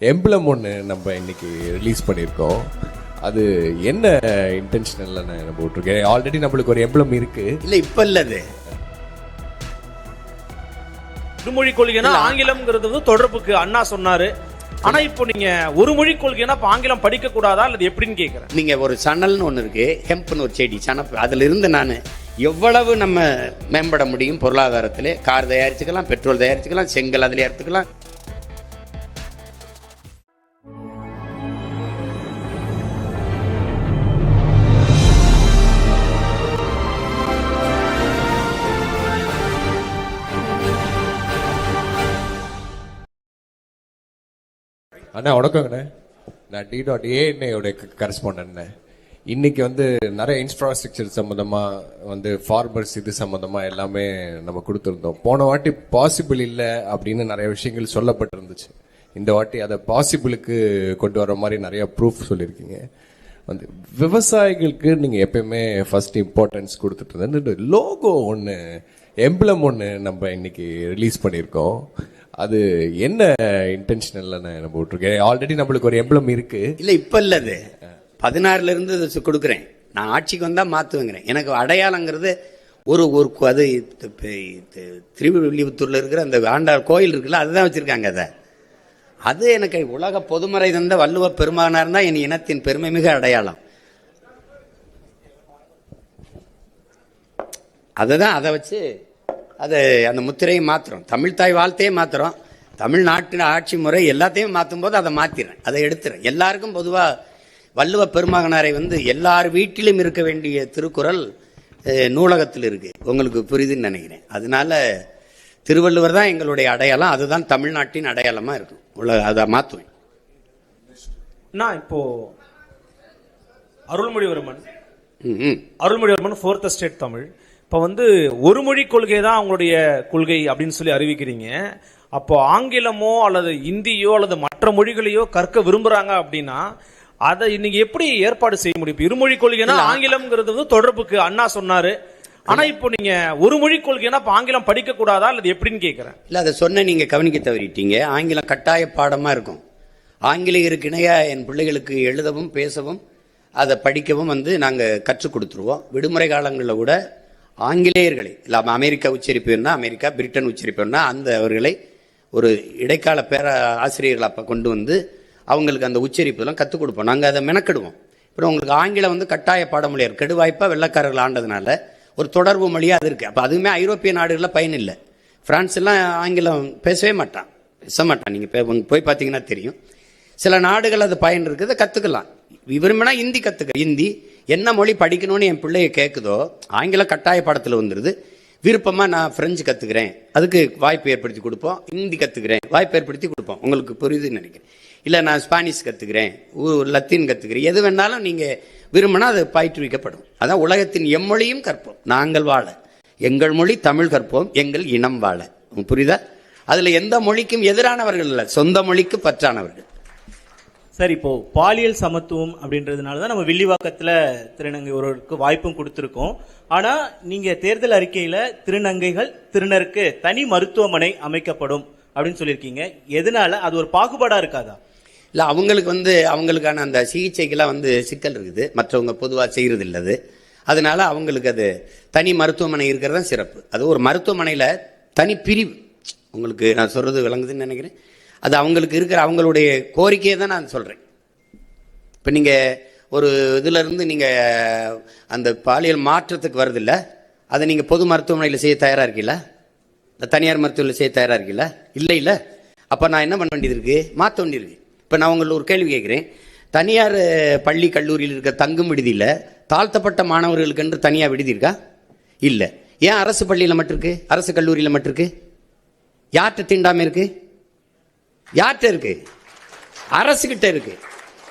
Emblem ஒன்று நம்ம இன்னைக்கு ரிலீஸ் பண்ணியிருக்கோம். அது என்ன இன்டென்ஷனல்ல நம்ம போட்டிருக்கேன். ஆல்ரெடி நம்மளுக்கு ஒரு எம்பளம் இருக்கு. இல்லை, இப்போ இல்லை. அது இருமொழி கொள்கைனா ஆங்கிலம்ங்கிறது வந்து தொடர்புக்கு அண்ணா சொன்னாரு. ஆனா இப்போ நீங்க ஒரு மொழி கொள்கைனா இப்ப ஆங்கிலம் படிக்க கூடாதா அல்லது எப்படின்னு கேக்குறேன். நீங்க ஒரு சணல்னு ஒன்று இருக்கு, ஹெம்ப்னு ஒரு செடி, சனப்பு. அதுல இருந்து நான் எவ்வளவு நம்ம மேம்பட முடியும் பொருளாதாரத்திலே. கார் தயாரிச்சுக்கலாம், பெட்ரோல் தயாரிச்சுக்கலாம், செங்கல் அதில் எடுத்துக்கலாம். அண்ணா வணக்கங்கண்ணே. நான் D.ANA கரஸ்பாண்டன்ட். இன்னைக்கு வந்து நிறைய இன்ஃப்ராஸ்ட்ரக்சர் சம்மந்தமா வந்து ஃபார்மர்ஸ் இது சம்மந்தமா எல்லாமே நம்ம கொடுத்துருந்தோம். போன வாட்டி பாசிபிள் இல்லை அப்படின்னு நிறைய விஷயங்கள் சொல்லப்பட்டிருந்துச்சு. இந்த வாட்டி அதை பாசிபிளுக்கு கொண்டு வர மாதிரி நிறைய ப்ரூஃப் சொல்லியிருக்கீங்க. வந்து விவசாயிகளுக்கு நீங்க எப்பயுமே ஃபர்ஸ்ட் இம்பார்ட்டன்ஸ் கொடுத்துட்டு இருந்தது. லோகோ ஒன்று, எம்பளம் ஒன்று நம்ம இன்னைக்கு ரிலீஸ் பண்ணியிருக்கோம். அது என்ன இன்டென்ஷனல்ல நம்ம போட்டிருக்கேன். ஆல்ரெடி நம்மளுக்கு ஒரு எம்பளம் இருக்கு. இல்லை, இப்போ இல்லை. அது 16 இருந்து கொடுக்குறேன். நான் ஆட்சிக்கு வந்தா மாத்துவேங்கிறேன். எனக்கு அடையாளங்கிறது ஒரு ஒரு அது திருவில்லிபுத்தூர்ல இருக்கிற அந்த ஆண்டாள் கோயில் இருக்குல்ல, அதுதான் வச்சிருக்காங்க. அது எனக்கு உலக பொதுமறை தந்த வள்ளுவ பெருமானார் தான் என் இனத்தின் பெருமை மிக அடையாளம். அதுதான், அதை வச்சு அது அந்த முத்திரையை மாத்திரம், தமிழ் தாய் வாழ்த்தையே மாத்திரம், தமிழ்நாட்டின் ஆட்சி முறை எல்லாத்தையும் மாற்றும் போது அதை மாத்திரேன், அதை எடுத்துறேன். எல்லாருக்கும் பொதுவாக வள்ளுவ பெருமகனாரை வந்து எல்லார் வீட்டிலும் இருக்க வேண்டிய திருக்குறள் நூலகத்தில் இருக்கு. உங்களுக்கு புரியுதுன்னு நினைக்கிறேன். அதனால திருவள்ளுவர் தான் எங்களுடைய அடையாளம். அதுதான் தமிழ்நாட்டின் அடையாளமா இருக்கும். அதை மாற்றுவேன். நான் இப்போ அருள்மொழிவர்மன் 4th எஸ்டேட் தமிழ் இப்போ வந்து ஒரு மொழி கொள்கை தான் அவங்களுடைய கொள்கை அப்படின்னு சொல்லி அறிவிக்கிறீங்க. அப்போ ஆங்கிலமோ அல்லது இந்தியோ அல்லது மற்ற மொழிகளையோ கற்க விரும்புறாங்க அப்படின்னா அதை இன்னைக்கு எப்படி ஏற்பாடு செய்ய முடியும்? இருமொழி கொள்கைனா ஆங்கிலம்ங்கிறது வந்து தொடர்புக்கு அண்ணா சொன்னாரு. ஆனா இப்போ நீங்க ஒரு மொழி கொள்கைனா இப்ப ஆங்கிலம் படிக்க கூடாதா அல்லது எப்படின்னு கேக்குறேன். இல்ல, அதை சொன்ன நீங்க கவனிக்க தவறிட்டீங்க. ஆங்கிலம் கட்டாய பாடமா இருக்கும். ஆங்கிலேயருக்கு இணையா என் பிள்ளைகளுக்கு எழுதவும் பேசவும் அதை படிக்கவும் வந்து நாங்க கற்றுக் கொடுத்துருவோம். விடுமுறை காலங்களில் கூட ஆங்கிலேயர்களை இல்லாம அமெரிக்கா உச்சரிப்பு இருந்தால் அமெரிக்கா, பிரிட்டன் உச்சரிப்பு இருந்தால் அந்த அவர்களை ஒரு இடைக்கால பேர ஆசிரியர்கள் அப்போ கொண்டு வந்து அவங்களுக்கு அந்த உச்சரிப்புலாம் கற்றுக் கொடுப்போம். நாங்கள் அதை மெனக்கெடுவோம். அப்புறம் உங்களுக்கு ஆங்கிலம் வந்து கட்டாய பாட மொழியார் கெடுவாய்ப்பாக வெள்ளக்காரர்கள் ஆண்டதுனால ஒரு தொடர்பு மொழியாக அது இருக்குது. அப்போ அதுவுமே ஐரோப்பிய நாடுகளில் பயன் இல்லை. பிரான்ஸ் எல்லாம் ஆங்கிலம் பேசவே மாட்டான், பேச மாட்டான். நீங்கள் போய் பார்த்தீங்கன்னா தெரியும். சில நாடுகள் அது பயன் இருக்குது, கற்றுக்கலாம். விரும்பினா ஹிந்தி கற்றுக்க. ஹிந்தி என்ன மொழி படிக்கணும்னு என் பிள்ளைய கேட்குதோ ஆங்கிலம் கட்டாய பாடத்தில் வந்துடுது. விருப்பமாக நான் ஃப்ரெஞ்சு கற்றுக்கிறேன், அதுக்கு வாய்ப்பு ஏற்படுத்தி கொடுப்போம். ஹிந்தி கற்றுக்கிறேன், வாய்ப்பு ஏற்படுத்தி கொடுப்போம். உங்களுக்கு புரியுதுன்னு நினைக்கிறேன். இல்லை நான் ஸ்பானிஷ் கற்றுக்கிறேன், லத்தீன் கற்றுக்கிறேன், எது வேணாலும் நீங்கள் விரும்பினா அது பயிற்றுவிக்கப்படும். அதான் உலகத்தின் எம்மொழியும் கற்போம், நாங்கள் வாழ. எங்கள் மொழி தமிழ் கற்போம், எங்கள் இனம் வாழ. புரியுதா? அதில் எந்த மொழிக்கும் எதிரானவர்கள் இல்லை, சொந்த மொழிக்கு பற்றானவர்கள். சார், இப்போ பாலியல் சமத்துவம் அப்படின்றதுனால தான் நம்ம வில்லிவாக்கத்தில் திருநங்கை ஒருவருக்கு வாய்ப்பும் கொடுத்துருக்கோம். ஆனால் நீங்கள் தேர்தல் அறிக்கையில் திருநங்கைகள் திருநருக்கு தனி மருத்துவமனை அமைக்கப்படும் அப்படின்னு சொல்லியிருக்கீங்க. எதனால? அது ஒரு பாகுபாடாக இருக்காதா? இல்லை, அவங்களுக்கு வந்து அவங்களுக்கான அந்த சிகிச்சைக்கெல்லாம் வந்து சிக்கல் இருக்குது, மற்றவங்க பொதுவாக செய்கிறது இல்லது. அதனால அவங்களுக்கு அது தனி மருத்துவமனை இருக்கிறது தான் சிறப்பு. அது ஒரு மருத்துவமனையில் தனி பிரிவு. உங்களுக்கு நான் சொல்கிறது விளங்குதுன்னு நினைக்கிறேன். அது அவங்களுக்கு இருக்கிற அவங்களுடைய கோரிக்கையை தான் நான் சொல்கிறேன். இப்போ நீங்கள் ஒரு இதிலிருந்து நீங்கள் அந்த பாலியல் மாற்றத்துக்கு வருதில்ல, அதை நீங்கள் பொது மருத்துவமனையில் செய்ய தயாராக இருக்கீங்களா? தனியார் மருத்துவமனையில் செய்ய தயாராக இருக்கீங்களா? இல்லை இல்லை. அப்போ நான் என்ன பண்ண வேண்டியது இருக்குது? மாற்ற வேண்டியிருக்கு. இப்போ நான் உங்களுக்கு ஒரு கேள்வி கேட்குறேன். தனியார் பள்ளி கல்லூரியில் இருக்க தங்கும் விடுதியில் தாழ்த்தப்பட்ட மாணவர்களுக்கு என்று தனியாக விடுதி இருக்கா? இல்லை. ஏன் அரசு பள்ளியில் மட்டும் இருக்கு, அரசு கல்லூரியில் மட்டும் இருக்கு? யார்கிட்ட தீண்டாமல் இருக்கு? யார்கிட்ட இருக்கு? அரசு கிட்ட இருக்கு.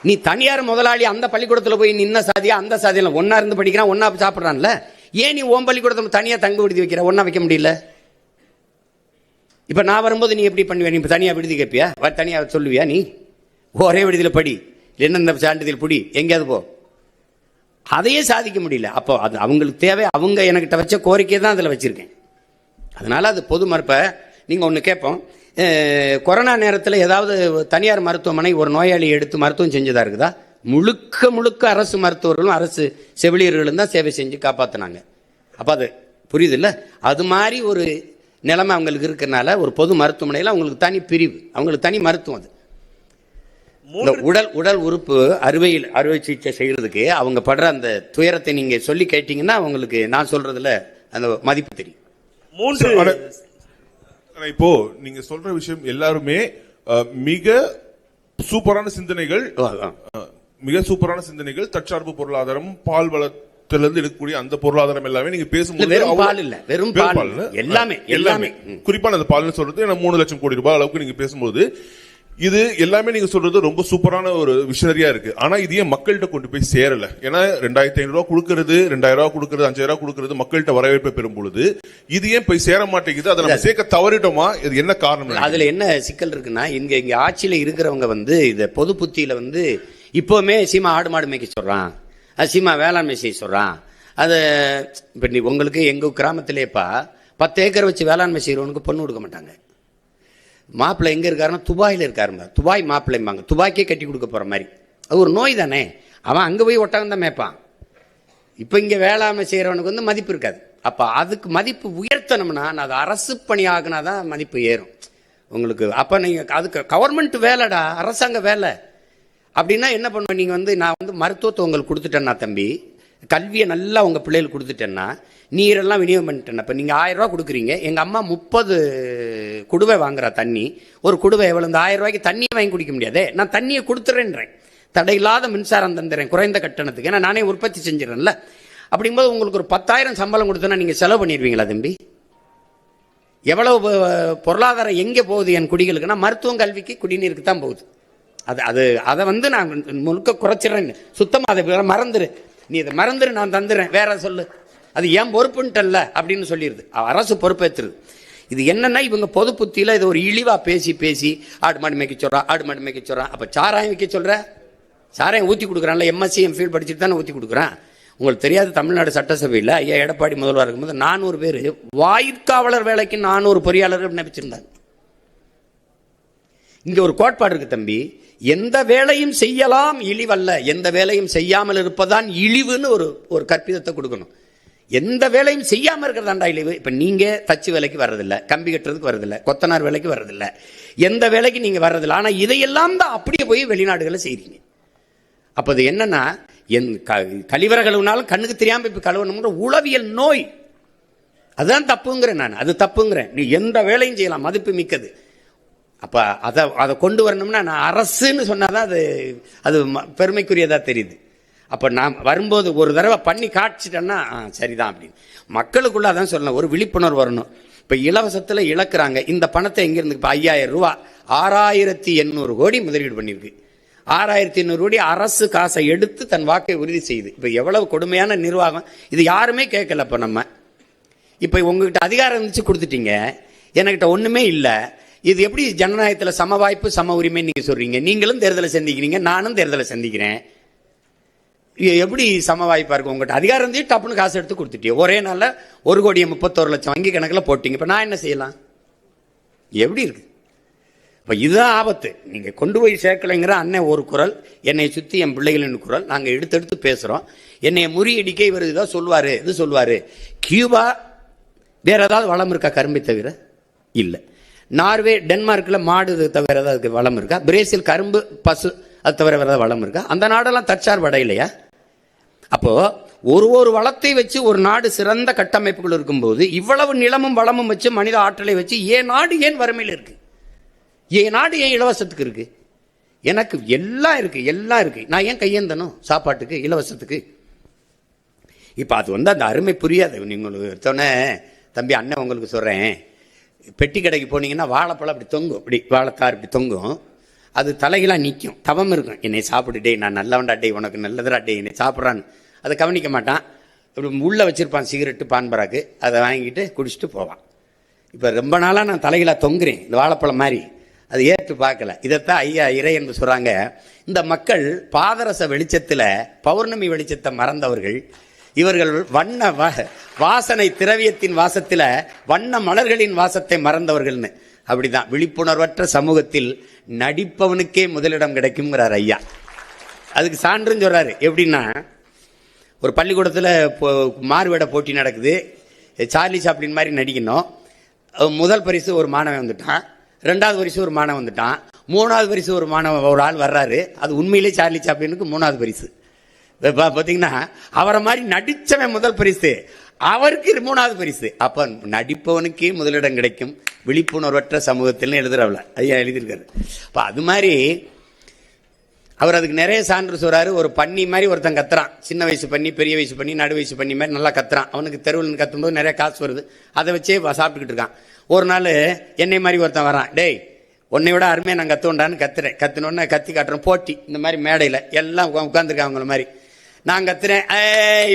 நீ தனியார் முதலாளி அந்த பள்ளிக்கூடத்தில் போய் நின்ன சாதியா அந்த சாதியில ஒன்னா இருந்து படிக்கிறான், ஒன்னா சாப்பிட்றான்ல. ஏன் நீ ஓம் பள்ளிக்கூடத்தில் தனியா தங்க விடுதி வைக்கிற, ஒன்னா வைக்க முடியல? இப்ப நான் வரும்போது நீ எப்படி பண்ணுவ? நீ இப்ப தனியா விடுதி கேட்பியா? தனியா சொல்லுவியா? நீ ஒரே விடுதியில் படி, என்ன சான்றிதழ் புடி, எங்கேயாவது போ. அதையே சாதிக்க முடியல. அப்போ அது அவங்களுக்கு தேவை. அவங்க என்கிட்ட வச்ச கோரிக்கை தான் அதில் வச்சிருக்கேன். அதனால அது பொது மறுப்ப. நீங்க ஒன்று கேட்போம், கொரோனா நேரத்தில் ஏதாவது தனியார் மருத்துவமனை ஒரு நோயாளியை எடுத்து மருத்துவம் செஞ்சதா இருக்குதா? முழுக்க முழுக்க அரசு மருத்துவர்களும் அரசு செவிலியர்களும் தான் சேவை செஞ்சு காப்பாற்றினாங்க. அப்போ அது புரியுது இல்லை? அது மாதிரி ஒரு நிலைமை அவங்களுக்கு இருக்கிறனால ஒரு பொது மருத்துவமனையில் அவங்களுக்கு தனி பிரிவு, அவங்களுக்கு தனி மருத்துவம். அது இந்த உடல் உறுப்பு அறுவை சிகிச்சை செய்யறதுக்கு அவங்க படுற அந்த துயரத்தை நீங்க சொல்லி கேட்டீங்கன்னா அவங்களுக்கு நான் சொல்றதுல அந்த மதிப்பு தெரியும். இப்போ நீங்க சொல்ற விஷயம் எல்லாருமே மிக சூப்பரான சிந்தனைகள், தற்சார்பு பொருளாதாரம், பால் வளத்திலிருந்து எடுக்கக்கூடிய அந்த பொருளாதாரம் எல்லாமே நீங்க பேசும்போது வெறும் பால் எல்லாமே குறிப்பா அந்த பால்னு சொல்றது 3 லட்சம் கோடி ரூபாய் அளவுக்கு நீங்க பேசும்போது இது எல்லாமே நீங்க சொல்றது ரொம்ப சூப்பரான ஒரு விஷனரியா இருக்கு. ஆனா இது ஏன் மக்கள்கிட்ட கொண்டு போய் சேரல? ஏன்னா 2500 ரூபாய் கொடுக்கறது, 2000 ரூபாய் கொடுக்கறது, 5000 ரூபாய் கொடுக்கறது மக்கள்கிட்ட வரவேற்பை பெறும் பொழுது இது ஏன் போய் சேர மாட்டேங்குது? அதை நம்ம சேர்க்க தவறிட்டோமா? இது என்ன காரணம்? அதுல என்ன சிக்கல் இருக்குன்னா, இங்க ஆட்சியில இருக்கிறவங்க இத பொது புத்தியில இப்பவுமே சீமா ஆடு மாடு மேய்க்க சொல்றான், சீமா வேளாண்மை செய்ய சொல்றான். அது இப்ப உங்களுக்கு எங்க கிராமத்திலேப்பா 10 ஏக்கர் வச்சு வேளாண்மை செய்யறவனுக்கு பொண்ணு கொடுக்க மாட்டாங்க. மாப்பிள்ளை எங்க இருக்காருன்னா துபாயில இருக்காருங்க. துபாய் மாப்பிள்ளைம்பாங்க. துபாய்க்கே கட்டி கொடுக்க போற மாதிரி. அது ஒரு நோய் தானே. அவன் அங்க போய் ஒட்டகம் தான் மேய்ப்பான். இப்ப இங்க வேளாண்மை செய்யறவனுக்கு மதிப்பு இருக்காது. அப்ப அதுக்கு மதிப்பு உயர்த்தணும்னா அது அரசு பணி ஆகுனாதான் மதிப்பு ஏறும் உங்களுக்கு. அப்ப நீங்க அதுக்கு கவர்மெண்ட் வேலைடா, அரசாங்க வேலை அப்படின்னா என்ன பண்ணுவேன்? நீங்க நான் மருத்துவத்தை உங்களுக்கு கொடுத்துட்டேன்னா தம்பி, கல்வியை நல்லா உங்க பிள்ளைகளுக்கு கொடுத்துட்டேன்னா, நீரெல்லாம் விநியோகம் பண்ணிட்டேன். இப்போ நீங்கள் 1000 ரூபா கொடுக்குறீங்க, எங்கள் அம்மா 30 குடுவை வாங்குறா தண்ணி. ஒரு குடுவை எவ்வளோ? இந்த 1000 ரூபாய்க்கு தண்ணியை வாங்கி குடிக்க முடியாதே. நான் தண்ணியை கொடுத்துறேன்றேன், தடையில்லாத மின்சாரம் தந்துடுறேன் குறைந்த கட்டணத்துக்கு, ஏன்னா நானே உற்பத்தி செஞ்சிடறேன்ல. அப்படிங்கும்போது உங்களுக்கு ஒரு 10,000 சம்பளம் கொடுத்தோன்னா நீங்கள் செலவு பண்ணிடுவீங்களா தம்பி? எவ்வளவு பொருளாதாரம் எங்கே போகுது என் குடிகளுக்குன்னா மருத்துவம், கல்விக்கு, குடிநீருக்கு தான் போகுது. அதை நான் முழுக்க குறைச்சிடறேன். சுத்தமாக அதை மறந்துரு, நீ இதை மறந்துரு, நான் தந்துடுறேன், வேற சொல்லு, அது ஏன் பொறுப்புன்ட்டல்ல அப்படின்னு சொல்லிடுது. அரசு பொறுப்பேற்றுது. இது என்னன்னா இவங்க பொது புத்தியில இது ஒரு இழிவா பேசி ஆடு மாடு மேய்க்க சொல்றான். அப்ப சாராயம் வைக்க சொல்ற, சாராயம் ஊத்தி கொடுக்குறான்ல, எம்எஸ்சி எம்ஃபில் படிச்சுட்டு தானே ஊத்தி கொடுக்குறான். உங்களுக்கு தெரியாது, தமிழ்நாடு சட்டசபையில் ஐயா எடப்பாடி முதல்வர் இருக்கும்போது 400 பேர் வாயிற்காவலர் வேலைக்கு 400 பொறியாளர்கள் நினைச்சிருந்தாங்க. இங்க ஒரு கோட்பாடு இருக்கு தம்பி, எந்த வேலையும் செய்யலாம் இழிவல்ல, எந்த வேலையும் செய்யாமல் இருப்பதான் இழிவுன்னு ஒரு கற்பிதத்தை கொடுக்கணும். எந்த வேலையும் செய்யாம இருக்கிறதாண்டா இழிவு. இப்ப நீங்க தச்சு வேலைக்கு வர்றதில்ல, கம்பி கட்டுறதுக்கு வர்றதில்ல, கொத்தனார் வேலைக்கு வர்றதில்ல, எந்த வேலைக்கு நீங்க வர்றதில்ல. ஆனா இதையெல்லாம் தான் அப்படியே போய் வெளிநாடுகளை செய்றீங்க. அப்ப அது என்னன்னா, கழிவறை கழுவுனாலும் கண்ணுக்கு தெரியாம இப்ப கழுவணும்ன்ற உளவியல் நோய். அதுதான் தப்புங்கிறேன் நான், அது தப்புங்கிறேன். நீ எந்த வேலையும் செய்யலாம், மதிப்பு மிக்கது. அப்ப அதை கொண்டு வரணும்னா நான் அரசுன்னு சொன்னாதான் அது பெருமைக்குரியதா தெரியுது. அப்ப நான் வரும்போது ஒரு தடவை பண்ணி காட்சிட்டேன்னா சரிதான் அப்படின்னு மக்களுக்குள்ள அதான் சொல்லணும், ஒரு விழிப்புணர்வு வரணும். இப்ப இலவசத்துல இழக்கிறாங்க. இந்த பணத்தை எங்க இருந்து? இப்ப 5000 ரூபாய் 6800 கோடி முதலீடு பண்ணிருக்கு. 6800 கோடி அரசு காசை எடுத்து தன் வாக்கை உறுதி செய்யுது. இப்ப எவ்வளவு கொடுமையான நிர்வாகம் இது, யாருமே கேட்கல. இப்ப உங்ககிட்ட அதிகாரம் இருந்துச்சு கொடுத்துட்டீங்க, என்கிட்ட ஒண்ணுமே இல்லை. இது எப்படி ஜனநாயகத்தில் சம வாய்ப்பு சம உரிமை நீங்க சொல்றீங்க? நீங்களும் தேர்தலை சந்திக்கிறீங்க, நானும் தேர்தலை சந்திக்கிறேன். எப்படி சம வாய்ப்பா இருக்கும்? உங்கள்கிட்ட அதிகாரம் இருந்து டப்புன்னு காசு எடுத்து கொடுத்துட்டீங்க. ஒரே நாள்ல 1,31,00,000 வங்கி கணக்கில் போட்டீங்க. இப்ப நான் என்ன செய்யலாம்? எப்படி இருக்கு? இப்ப இதுதான் ஆபத்து. நீங்க கொண்டு போய் சேர்க்கலைங்கிற அண்ணன் ஒரு குரல், என்னை சுத்தி என் பிள்ளைகளின் குரல், நாங்க எடுத்து பேசுறோம். என்னை முறியடிக்க இவர் இதான் சொல்வாரு, இது சொல்வாரு. கியூபா வேற ஏதாவது வளம் இருக்கா கரும்பை தவிர? இல்ல. நார்வே, டென்மார்க்ல மாடு தவிர ஏதாவது வளம் இருக்கா? பிரேசில் கரும்பு, பசு, அது தவிர வேற ஏதாவது வளம் இருக்கா? அந்த நாடெல்லாம் தற்சார்பு அடையலையா? அப்போ ஒரு வளத்தை வச்சு ஒரு நாடு சிறந்த கட்டமைப்புகள் இருக்கும்போது இவ்வளவு நிலமும் வளமும் வச்சு மனித ஆற்றலை வச்சு ஏன் நாடு ஏன் வறுமையில் இருக்கு? ஏன் நாடு ஏன் இலவசத்துக்கு இருக்கு? எனக்கு எல்லாம் இருக்கு. நான் ஏன் கையேந்தனும் சாப்பாட்டுக்கு, இலவசத்துக்கு? இப்ப அது அந்த அருமை புரியாது. நீங்களுக்கு எடுத்தோன்னே தம்பி அண்ணன் உங்களுக்கு சொல்றேன், பெட்டி கடைக்கு போனீங்கன்னா வாழைப்பழம் அப்படி தொங்கும், இப்படி வாழைத்தார் இப்படி தொங்கும், அது தலைகளாக நிற்கும், தவம் இருக்கும். என்னை சாப்பிட்டுட்டே, நான் நல்லவன்டா டே, உனக்கு நல்லதுடா டே, என்னை சாப்பிட்றான்னு அதை கவனிக்க மாட்டான். இப்படி உள்ளே வச்சிருப்பான் சிகரெட்டு, பான்பராக்கு, அதை வாங்கிட்டு குடிச்சிட்டு போவான். இப்போ ரொம்ப நாளாக நான் தலைகளாக தொங்குறேன் இந்த வாழைப்பழம் மாதிரி, அது ஏற்று பார்க்கல. இதைத்தான் ஐயா இறை என்று சொல்கிறாங்க. இந்த மக்கள் பாதரச வெளிச்சத்தில் பௌர்ணமி வெளிச்சத்தை மறந்தவர்கள், இவர்கள் வண்ண வாசனை திரவியத்தின் வாசத்தில் வண்ண மலர்களின் வாசத்தை மறந்தவர்கள்னு அப்படிதான் விழிப்புணர்வற்ற சமூகத்தில் நடிப்பவனுக்கே முதலிடம் கிடைக்கும்ங்கிறார் ஐயா. அதுக்கு சான்றுன்னு சொல்றாரு. எப்படின்னா, ஒரு பள்ளிக்கூடத்தில் மாறுவேட போட்டி நடக்குது. சார்லி சாப்ளின் மாதிரி நடிக்கணும். முதல் பரிசு ஒரு மாணவன் வந்துட்டான், 2வது பரிசு ஒரு மாணவன் வந்துட்டான், 3வது பரிசு ஒரு ஆள் வர்றாரு. அது உண்மையிலே சார்லி சாப்ளினுக்கு 3வது பரிசு. பார்த்தீங்கன்னா அவரை மாதிரி நடிச்சவன் முதல் பரிசு, அவருக்கு 3வது பரிசு. அப்ப நடிப்பவனுக்கே முதலிடம் கிடைக்கும் விழிப்புணர்வற்ற சமூகத்தில் எழுதுறவள ஐயா எழுதியிருக்காரு. அப்ப அது மாதிரி அவர் அதுக்கு நிறைய சான்று சொல்றாரு. ஒரு பன்னி மாதிரி ஒருத்தன் கத்துறான், சின்ன வயசு பண்ணி, பெரிய வயசு பண்ணி, நடு வயசு பண்ணி மாதிரி நல்லா கத்துறான். அவனுக்கு தெருவில் கத்தும்போது நிறைய காசு வருது, அதை வச்சே சாப்பிட்டுக்கிட்டு இருக்கான். ஒரு நாள் என்னை மாதிரி ஒருத்தன் வரான், டேய் உன்னை விட அருமையாக நான் கத்துவேன்டான்னு கத்துறேன். கத்துனோன்னு கத்தி காட்டுறேன் போட்டி, இந்த மாதிரி மேடையில் எல்லாம் உட்காந்துருக்கான் அவங்கள மாதிரி. நான் கத்துறேன்,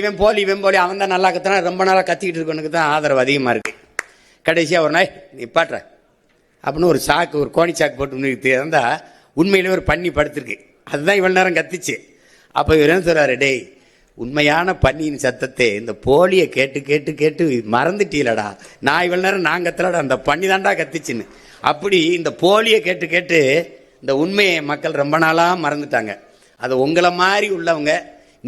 இவன் போலி அவன் தான் நல்லா கத்துறான், ரொம்ப நாளாக கத்திக்கிட்டு இருக்கவனுக்கு தான் ஆதரவு அதிகமாக இருக்கு. கடைசியாக ஒரு நாய் நிப்பாட்டுற அப்படின்னு ஒரு சாக்கு, ஒரு கோணி சாக்கு போட்டு இருந்தா உண்மையிலே ஒரு பன்னி படுத்திருக்கு. அதுதான் இவ்வளவு நேரம் கத்திச்சு. அப்ப இவர் என்ன சொல்றாரு, டேய் உண்மையான பன்னியின் சத்தத்தை இந்த போலியை கேட்டு கேட்டு கேட்டு மறந்துட்டீலடா, நான் இவ்வளவு நேரம் நான் கத்தலடா, அந்த பன்னி தாண்டா கத்திச்சுன்னு. அப்படி இந்த போலியை கேட்டு கேட்டு இந்த உண்மையை மக்கள் ரொம்ப நாளா மறந்துட்டாங்க. அது உங்களை மாதிரி உள்ளவங்க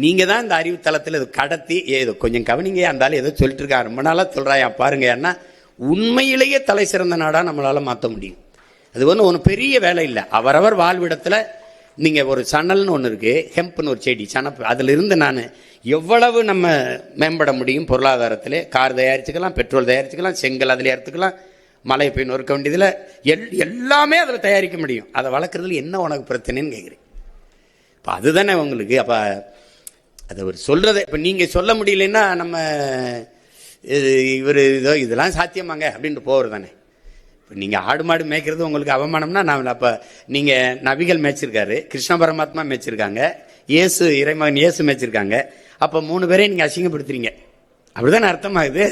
நீங்க தான் இந்த அறிவு தளத்தில் இது கடத்தி, ஏதோ கொஞ்சம் கவனிங்க, இருந்தாலும் ஏதோ சொல்லிட்டு இருக்கா, ரொம்ப நாளா சொல்றாயா பாருங்க, ஏன்னா உண்மையிலேயே தலை சிறந்த நாடா நம்மளால மாற்ற முடியும். அது ஒன்றும் பெரிய வேலை இல்லை. அவரவர் வாழ்விடத்துல நீங்க ஒரு சணல்னு ஒன்று இருக்கு, ஹெம்ப்னு ஒரு செடி, சனப்பு, அதுல இருந்து நான் எவ்வளவு நம்ம மேம்பட முடியும் பொருளாதாரத்தில். கார் தயாரிச்சுக்கலாம், பெட்ரோல் தயாரிச்சுக்கலாம், செங்கல் அதில் எடுத்துக்கலாம், மழை போய் நொறுக்க வேண்டியதுல எல்லாமே அதில் தயாரிக்க முடியும். அதை வளர்க்குறதுல என்ன உனக்கு பிரச்சனைன்னு கேட்குறேன். இப்போ அதுதானே உங்களுக்கு. அப்போ அதை ஒரு சொல்றதை இப்போ நீங்க சொல்ல முடியலன்னா நம்ம இவர் இதோ இதெல்லாம் சாத்தியமாங்க அப்படின்ட்டு போகிறது தானே. நீங்க ஆடு மாடு மேய்க்கிறது உங்களுக்கு அவமானம்னா, நான் அப்ப நீங்க நபிகள் மேய்ச்சிருக்காரு, கிருஷ்ண பரமாத்மா மேய்ச்சிருக்காங்க, இயேசு இறைமகன் இயேசு மேய்ச்சிருக்காங்க. அப்ப 3 பேரையும் நீங்க அசிங்கப்படுத்துறீங்க, அப்படிதான் அர்த்தமாகுது.